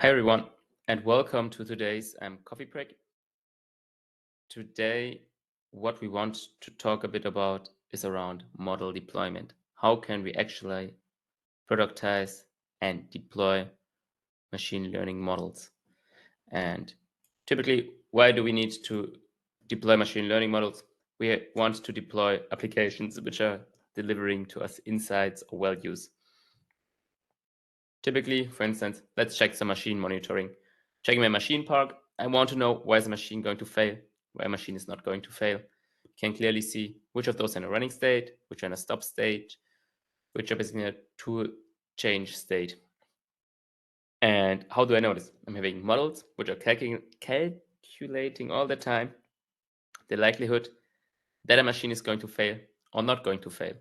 Hi everyone, and welcome to today's coffee break. Today, what we want to talk a bit about is around model deployment. How can we actually productize and deploy machine learning models? And typically, why do we need to deploy machine learning models? We want to deploy applications which are delivering to us insights or values. Typically, for instance, let's check some machine monitoring. Checking my machine park, I want to know why is the machine going to fail, why a machine is not going to fail. You can clearly see which of those are in a running state, which are in a stop state, which are basically in a tool change state. And how do I know this? I'm having models which are calculating all the time the likelihood that a machine is going to fail or not going to fail.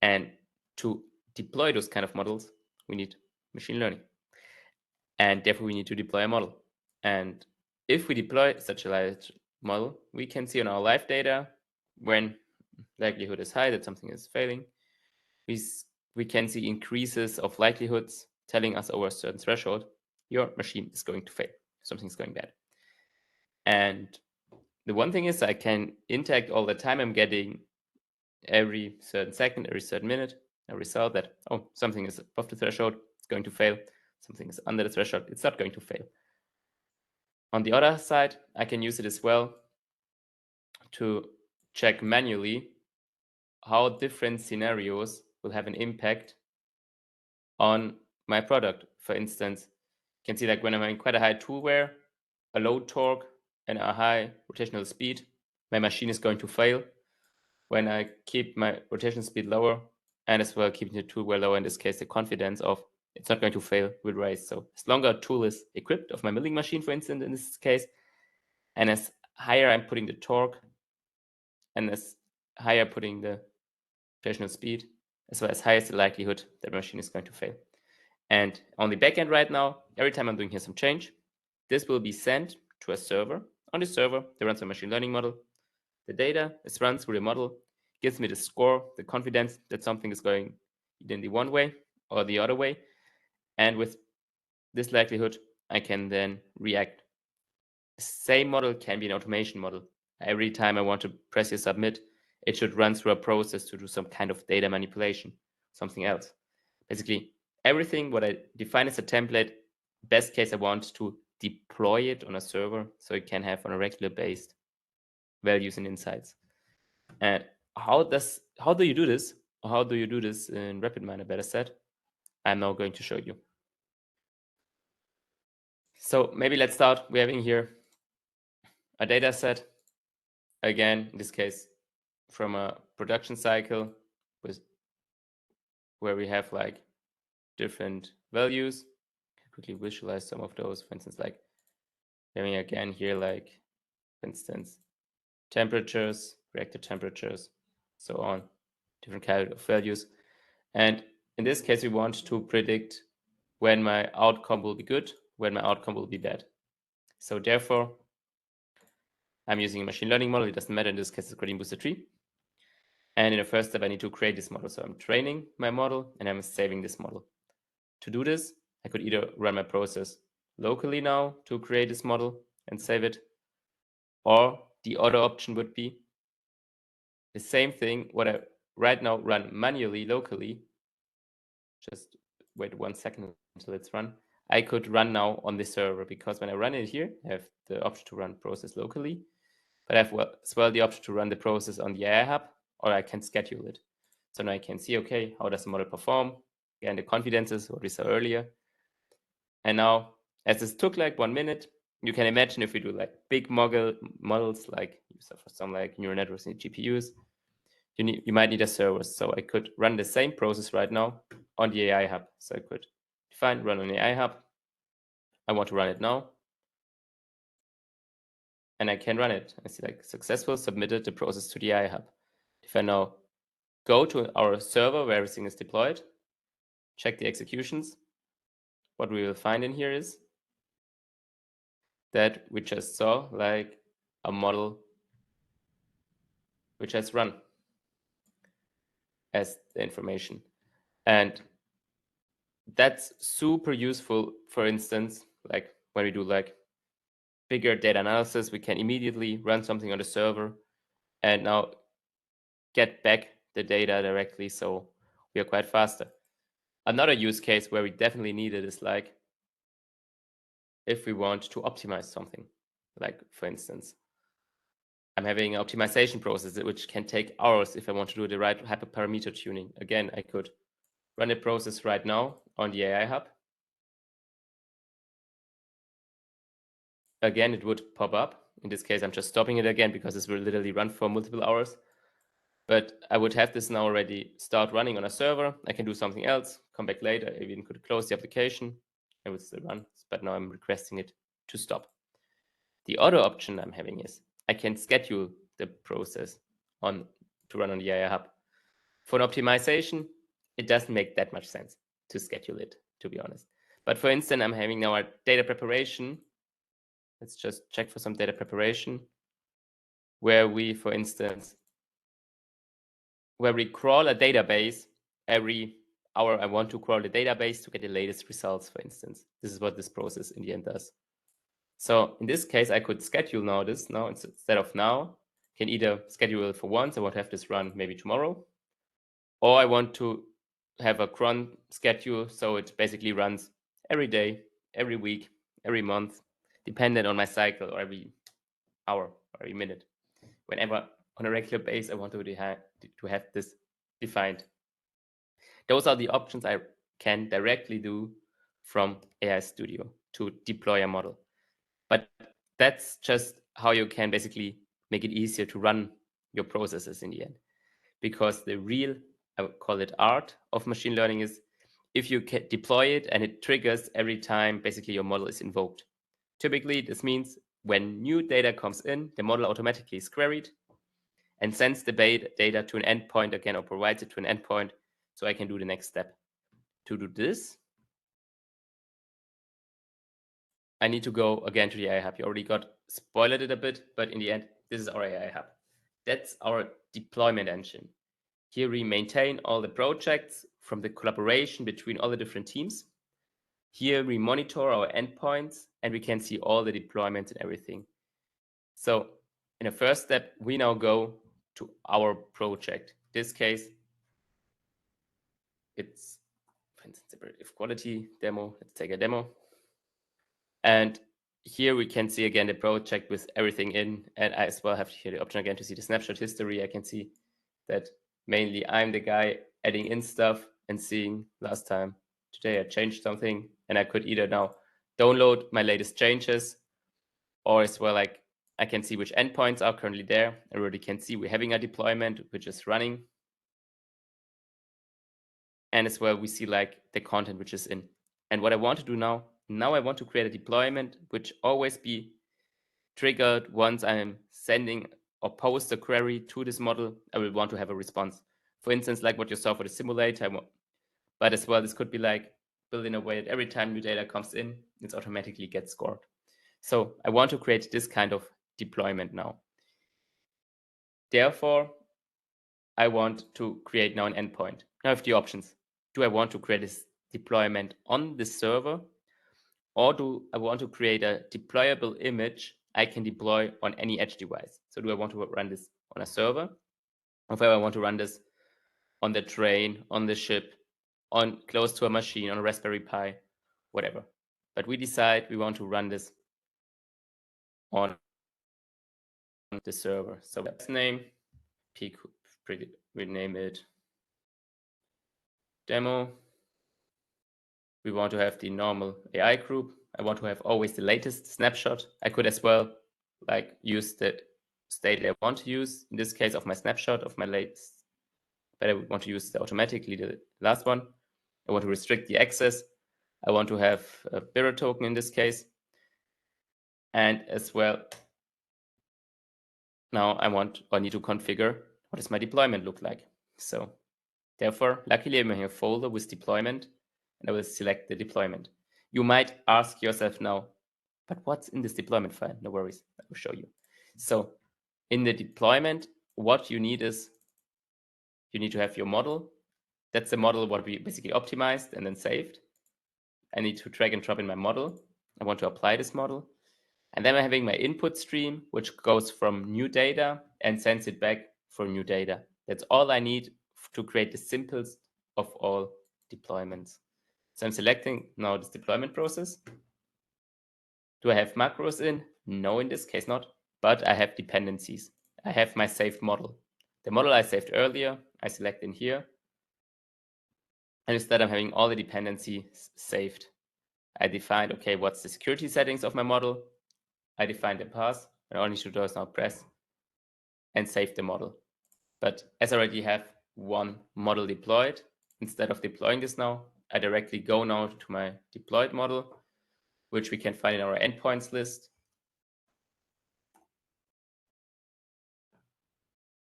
And to deploy those kind of models, we need machine learning. And therefore, we need to deploy a model. And if we deploy such a large model, we can see on our live data when likelihood is high that something is failing. We can see increases of likelihoods telling us over a certain threshold, your machine is going to fail. Something's going bad. And the one thing is I can interact all the time. I'm getting every certain second, every certain minute, a result that, oh, something is above the threshold, it's going to fail. Something is under the threshold, it's not going to fail. On the other side, I can use it as well to check manually how different scenarios will have an impact on my product. For instance, you can see like when I'm having quite a high tool wear, a low torque, and a high rotational speed, my machine is going to fail. When I keep my rotational speed lower and as well keeping the tool wear lower, in this case, the confidence of it's not going to fail will rise. So as longer a tool is equipped of my milling machine, for instance, in this case, and as higher I'm putting the torque and as higher putting the rotational speed, as well as higher is the likelihood that my machine is going to fail. And on the backend right now, every time I'm doing here some change, this will be sent to a server. On the server, there runs a machine learning model. The data is run through the model, gives me the score, the confidence that something is going either in the one way or the other way. And with this likelihood, I can then react. The same model can be an automation model. Every time I want to press here submit, it should run through a process to do some kind of data manipulation, something else. Basically, everything what I define as a template, best case I want to deploy it on a server so it can have on a regular based values and insights. And how do you do this? Or how do you do this in RapidMiner, better said? I'm now going to show you. So maybe let's start. We're having here a data set. Again, in this case, from a production cycle with where we have like different values. Quickly visualize some of those. For instance, like having again here, like for instance, temperatures, reactor temperatures, so on, different kind of values. And in this case, we want to predict when my outcome will be good, when my outcome will be bad. So therefore, I'm using a machine learning model. It doesn't matter. In this case, it's gradient booster tree. And in the first step, I need to create this model. So I'm training my model and I'm saving this model. To do this, I could either run my process locally now to create this model and save it, or the other option would be the same thing, what I right now run manually locally. Just wait 1 second until it's run. I could run now on the server because when I run it here, I have the option to run process locally, but I have as well the option to run the process on the AI hub, or I can schedule it. So now I can see, okay, how does the model perform? Again, the confidences, what we saw earlier. And now, as this took like 1 minute, you can imagine if we do like big models, like for some like neural networks and GPUs, you might need a server. So I could run the same process right now on the AI hub. So I could define run on the AI hub. I want to run it now. And I can run it. I see like successful, submitted the process to the AI hub. If I now go to our server where everything is deployed, check the executions, what we will find in here is that we just saw like a model which has run as the information. And that's super useful, for instance, like when we do like bigger data analysis, we can immediately run something on the server and now get back the data directly. So we are quite faster. Another use case where we definitely need it is like if we want to optimize something, like for instance, I'm having an optimization process which can take hours if I want to do the right hyperparameter tuning. Again, I could run a process right now on the AI Hub. Again, it would pop up. In this case, I'm just stopping it again because this will literally run for multiple hours. But I would have this now already start running on a server. I can do something else, come back later. I even could close the application. It would still run, but now I'm requesting it to stop. The other option I'm having is I can schedule the process to run on the AI Hub. For an optimization, it doesn't make that much sense to schedule it, to be honest. But for instance, I'm having now a data preparation. Let's just check for some data preparation where we, for instance, where we crawl a database every hour. I want to crawl the database to get the latest results, for instance. This is what this process in the end does. So in this case, I could schedule now instead of now. Can either schedule it for once. I want to have this run maybe tomorrow, or I want to have a cron schedule. So it basically runs every day, every week, every month, dependent on my cycle, or every hour, or every minute. Whenever on a regular basis, I want to have this defined. Those are the options I can directly do from AI Studio to deploy a model. But that's just how you can basically make it easier to run your processes in the end. Because the real, I would call it art of machine learning is if you can deploy it and it triggers every time basically your model is invoked. Typically, this means when new data comes in, the model automatically is queried and sends the data to an endpoint again, or provides it to an endpoint so I can do the next step. To do this, I need to go again to the AI Hub. You already got spoiled it a bit, but in the end, this is our AI Hub. That's our deployment engine. Here we maintain all the projects from the collaboration between all the different teams. Here we monitor our endpoints and we can see all the deployments and everything. So in the first step, we now go to our project. In this case, it's, for instance, a predictive quality demo. Let's take a demo. And here we can see again the project with everything in, and I as well have here the option again to see the snapshot history. I can see that mainly I'm the guy adding in stuff and seeing last time. Today I changed something, and I could either now download my latest changes, or as well like I can see which endpoints are currently there. I already can see we're having a deployment which is running. And as well we see like the content which is in. And what I want to do now I want to create a deployment which always be triggered once I'm sending or post a query to this model. I will want to have a response. For instance, like what you saw for the simulator, but as well, this could be like built in a way that every time new data comes in, it automatically gets scored. So I want to create this kind of deployment now. Therefore, I want to create now an endpoint. Now I have the options. Do I want to create this deployment on the server, or do I want to create a deployable image I can deploy on any edge device? So do I want to run this on a server, or if I want to run this on the train, on the ship, on close to a machine, on a Raspberry Pi, whatever. But we decide we want to run this on the server. So that's name, we name it demo. We want to have the normal AI group. I want to have always the latest snapshot. I could as well like use the state I want to use, in this case of my snapshot of my latest, but I would want to use automatically the last one. I want to restrict the access. I want to have a bearer token in this case. And as well, now I need to configure what does my deployment look like. So therefore, luckily I'm in a folder with deployment, and I will select the deployment. You might ask yourself now, but what's in this deployment file? No worries, I will show you. So in the deployment, what you need is you need to have your model. That's the model what we basically optimized and then saved. I need to drag and drop in my model. I want to apply this model. And then I'm having my input stream, which goes from new data and sends it back for new data. That's all I need to create the simplest of all deployments. So I'm selecting now this deployment process. Do I have macros in? No, in this case not, but I have dependencies. I have my saved model. The model I saved earlier, I select in here. And instead I'm having all the dependencies saved. I defined, okay, what's the security settings of my model? I defined the path, and all I need to do is now press and save the model. But as I already have one model deployed, instead of deploying this now, I directly go now to my deployed model, which we can find in our endpoints list.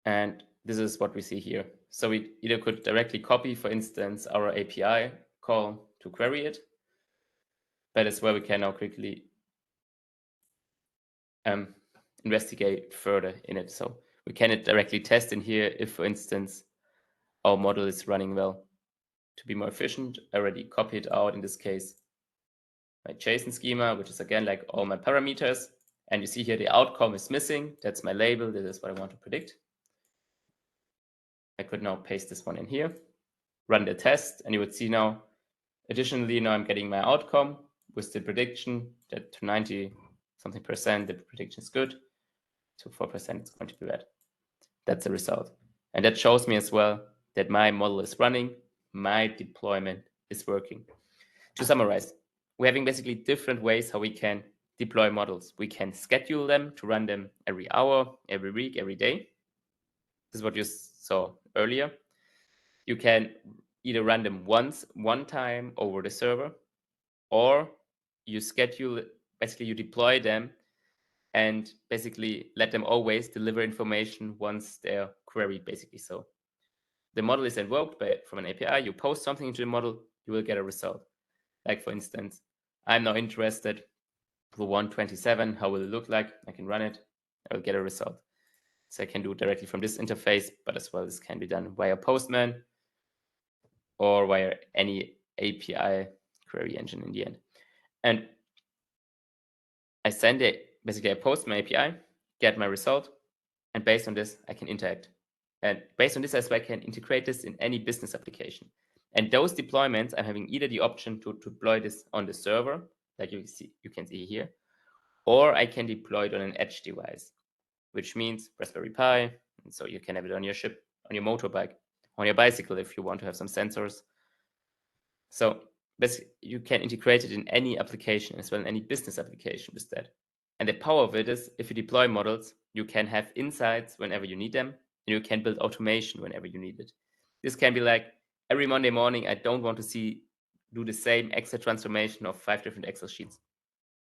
And this is what we see here. So we either could directly copy, for instance, our API call to query it, but as well we can now quickly investigate further in it. So we can directly test in here if, for instance, our model is running well. To be more efficient, I already copied out, in this case, my JSON schema, which is again like all my parameters. And you see here the outcome is missing. That's my label. This is what I want to predict. I could now paste this one in here, run the test, and you would see now, additionally, now I'm getting my outcome with the prediction that to 90 something percent, the prediction is good. To 4%, it's going to be bad. That's the result. And that shows me as well that my model is running, my deployment is working. To summarize, we're having basically different ways how we can deploy models. We can schedule them to run them every hour, every week, every day. This is what you saw earlier. You can either run them one time over the server, or you schedule, basically you deploy them and basically let them always deliver information once they're queried, basically. So the model is invoked from an API, you post something into the model, you will get a result. Like for instance, I'm now interested for 127, how will it look like? I can run it, I will get a result. So I can do it directly from this interface, but as well this can be done via Postman or via any API query engine in the end. And I send it, basically I post my API, get my result, and based on this, I can interact. And based on this as well, I can integrate this in any business application. And those deployments, I'm having either the option to deploy this on the server, like you can see here, or I can deploy it on an edge device, which means Raspberry Pi. And so you can have it on your ship, on your motorbike, on your bicycle if you want to have some sensors. So basically, you can integrate it in any application as well, in any business application with that. And the power of it is, if you deploy models, you can have insights whenever you need them, and you can build automation whenever you need it. This can be like, every Monday morning, I don't want to do the same Excel transformation of 5 different Excel sheets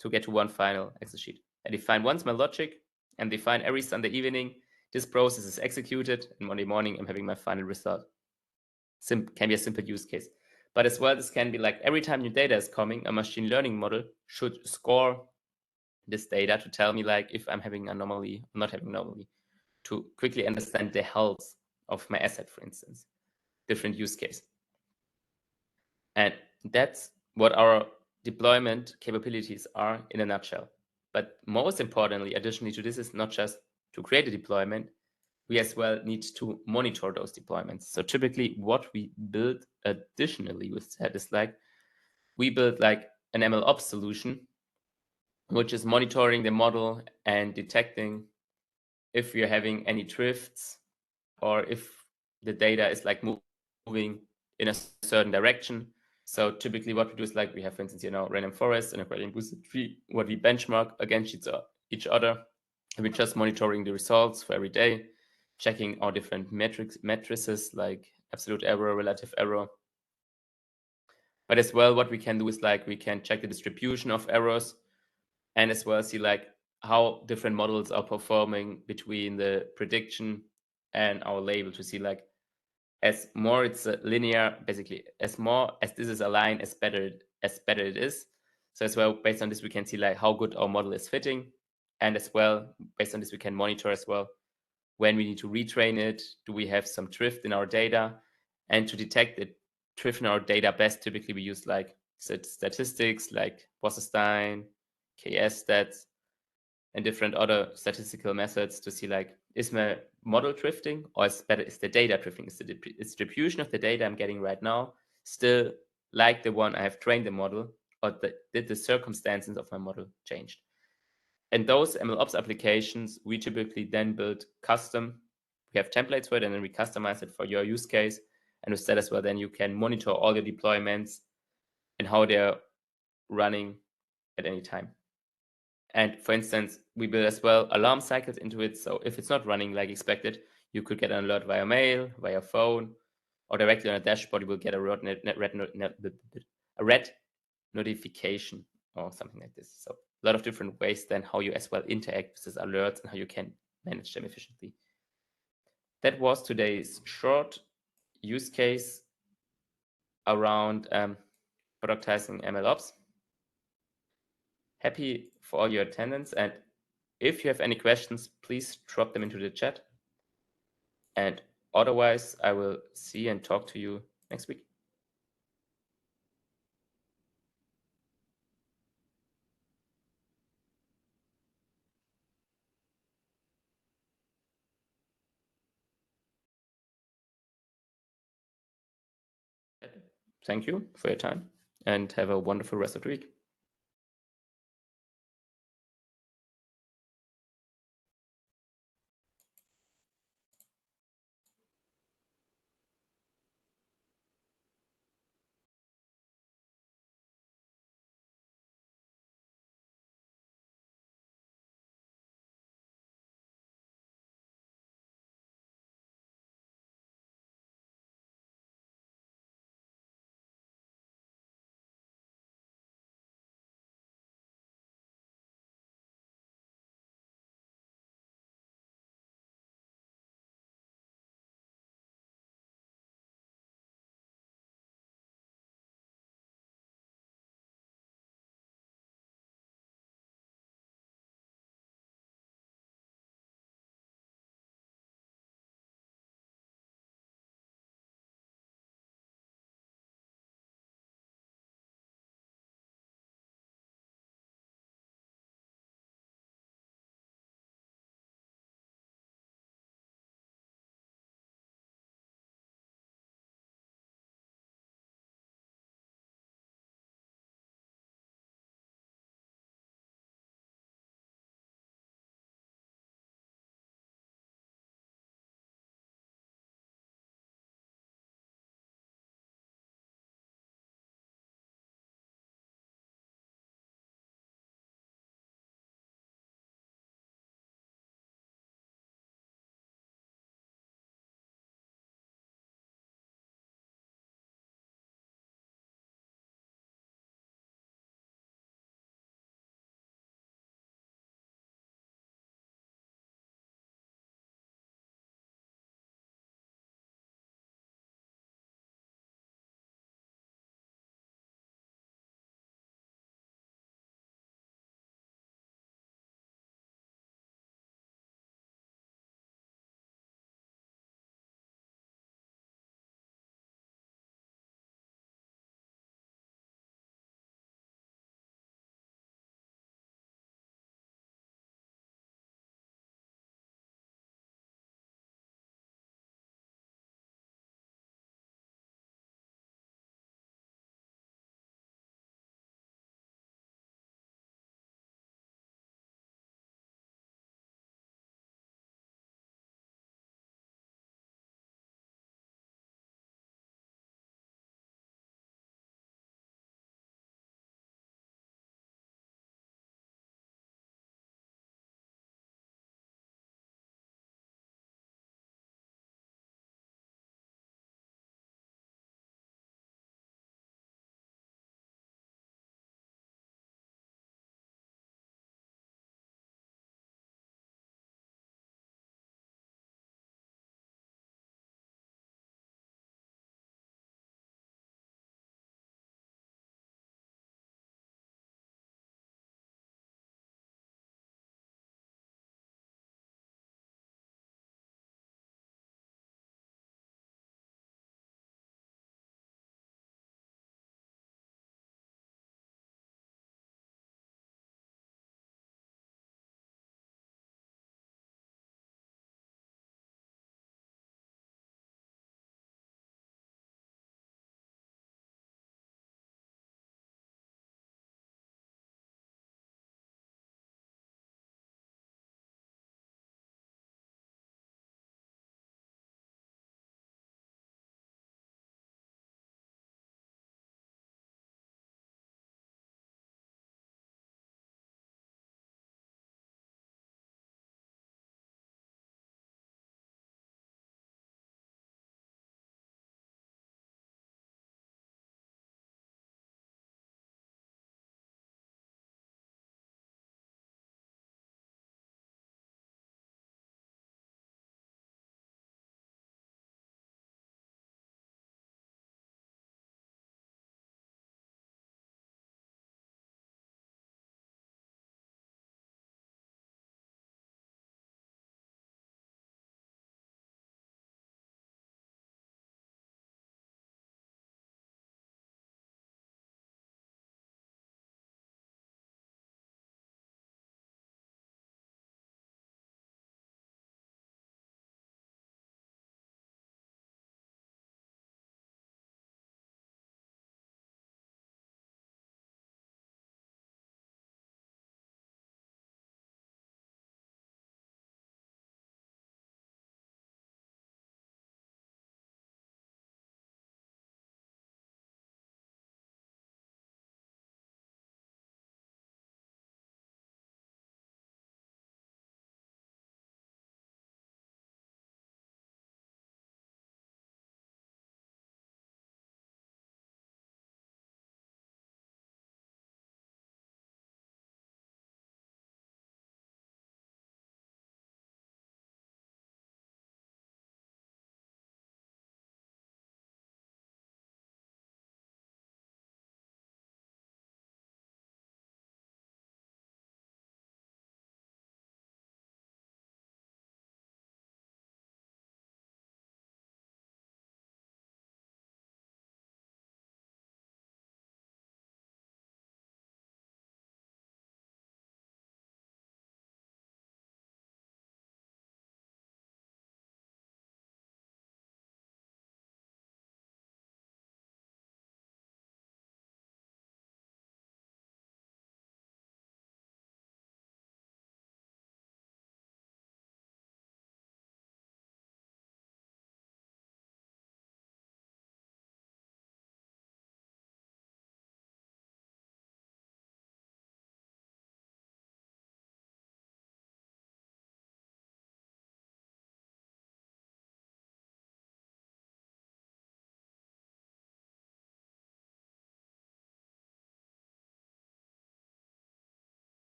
to get to one final Excel sheet. I define once my logic and define every Sunday evening, this process is executed, and Monday morning, I'm having my final result. Can be a simple use case. But as well, this can be like every time new data is coming, a machine learning model should score this data to tell me like if I'm having an anomaly or not having an anomaly, to quickly understand the health of my asset, for instance. Different use case. And that's what our deployment capabilities are in a nutshell. But most importantly, additionally to this, is not just to create a deployment, we as well need to monitor those deployments. So typically what we build additionally with that is like, we build like an MLOps solution, which is monitoring the model and detecting if you're having any drifts or if the data is like moving in a certain direction. So typically what we do is like, we have, for instance, random forest and a gradient boosted tree, what we benchmark against each other. And we're just monitoring the results for every day, checking our different matrices like absolute error, relative error. But as well, what we can do is like, we can check the distribution of errors and as well see like how different models are performing between the prediction and our label, to see like, as more it's linear, basically, as more as this is aligned, as better it is. So as well, based on this, we can see like how good our model is fitting. And as well, based on this, we can monitor as well when we need to retrain it. Do we have some drift in our data? And to detect the drift in our data best, typically we use like statistics like Wasserstein, KS stats, and different other statistical methods to see like, is my model drifting, or is the data drifting? Is the distribution of the data I'm getting right now still like the one I have trained the model, or did the circumstances of my model changed? And those MLOps applications, we typically then build custom. We have templates for it, and then we customize it for your use case. And with that as well, then you can monitor all your deployments and how they're running at any time. And for instance, we build as well alarm cycles into it. So if it's not running like expected, you could get an alert via mail, via phone, or directly on a dashboard. You will get a red notification or something like this. So a lot of different ways then how you as well interact with these alerts and how you can manage them efficiently. That was today's short use case around productizing MLOps. Happy for all your attendance, and if you have any questions, please drop them into the chat. And otherwise, I will see and talk to you next week. Thank you for your time and have a wonderful rest of the week.